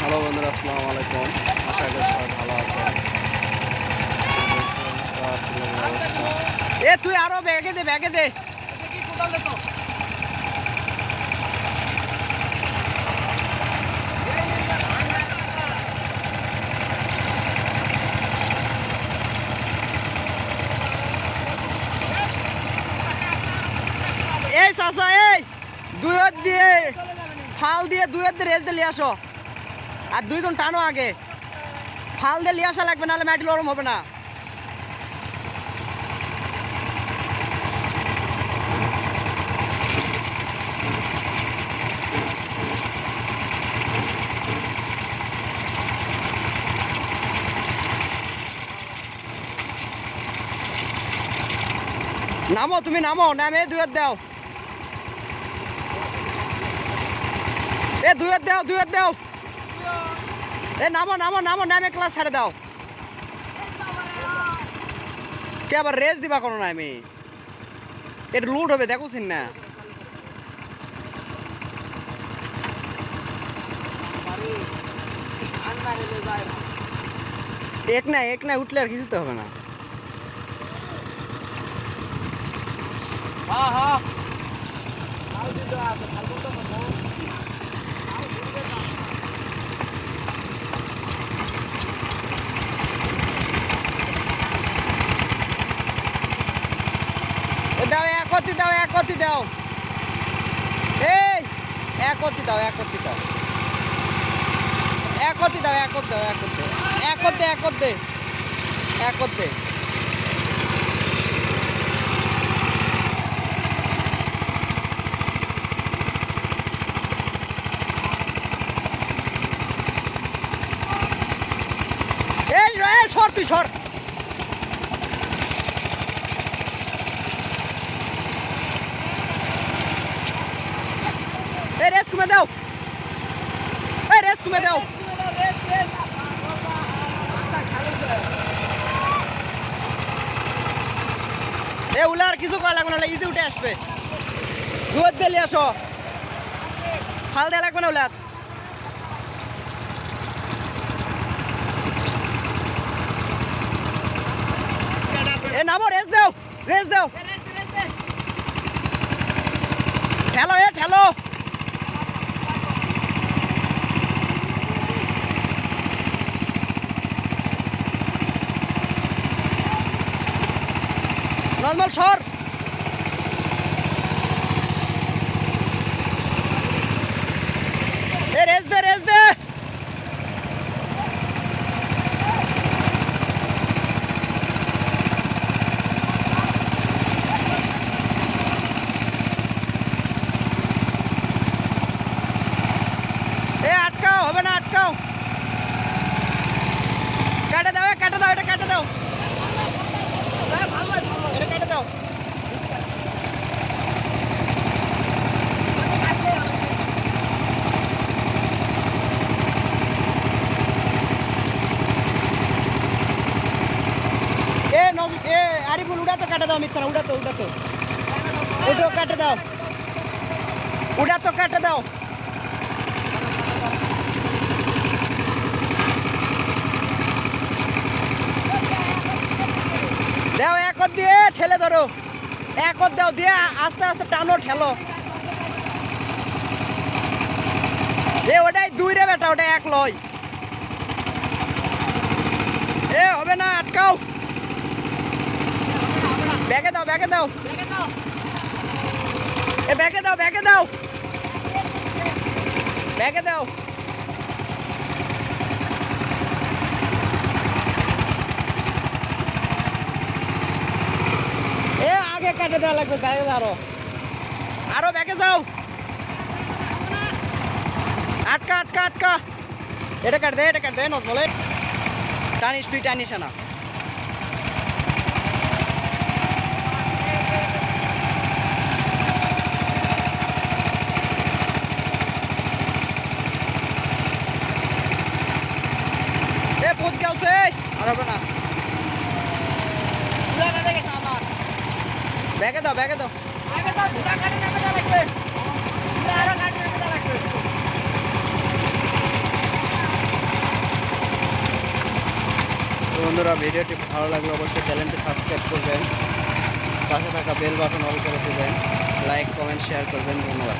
Hello বন্ধুরা, আসসালামু আলাইকুম। আশা করি সবাই ভালো আছেন। তুই আরো ব্যাগে দে, ব্যাগে দে। এই চাচা, এই দুই হাত দিয়ে ফাল দিয়ে দুই হাত দিয়ে রেস দিয়ে নিয়ে আসো, আর দুইজন টানো আগে। ফাল দিয়ে নিয়ে আসা লাগবে, নাহলে মাটি নরম হবে না। নামো, তুমি নামো, নামে দুই হাত দাও। দুই হাত দাও, দুই হাত দাও। নামো নামো নামো, নামে ক্লাস ছেড়ে দাও। কে আবার রেস দিবা কোনো না? আমি এটা লুট হবে, দেখোছিন না? এক না উঠলে আর কিছুতে হবে না। দাও, একতি দাও, একতি দাও। এই একতি দাও, একতি দাও, একতি দাও, একত দাও, একতে একতে একতে একতে। এই সর, তুই সর। রেস কমে দাও, রেস কমে দাও। উলা আর কিছু করা লাগবে না, ইজি উঠে আসবে। দুধ দিলে আসো, ফাল দেওয়া লাগবে না উলাত। নামো, রেস দাও, রেস দাও। ঠেলো, ঠেলো। নর্মাল সর। রেস দে, রেস দে। আটকাও, হবে না, আটকাও। কাটে দাও, কাটে দাও, এটা কাটে দাও, এটা কাটে দাও। আরিফুল, উড়া তো কাটে দাও, মিচ্ছা না, উড়া তো, উড়া তো, ওটাও কাটে দাও, উড়া তো কাটে দাও। দাও, একত দিয়ে ঠেলে ধরো, একত দাও, দিয়ে আস্তে আস্তে টানো, ঠেলো। ওটাই দুই রে বেটা, ওটা এক লয়। হবে না, আটকাও। ব্যাগে দাও, ব্যাগে দাও, ব্যাগে দাও, ব্যাগে দাও, ব্যাগে দাও। আগে কাটে দেওয়া লাগবে, ব্যাগে দাও, আরো ব্যাগে যাও। আটকা, আটকা, আটকা। এটা কাট দে, এটা কাট দে, নট বলে টানিস, তুই টানিস না। পুত গেছে, আর হবে না। ব্যাগে দাও, ব্যাগে দাও। বন্ধুরা ভিডিওটি ভালো লাগলে অবশ্যই চ্যানেলটি সাবস্ক্রাইব করবেন, পাশে থাকা বেল বাটন অল করে দেবেন, লাইক কমেন্ট শেয়ার করবেন। ধন্যবাদ।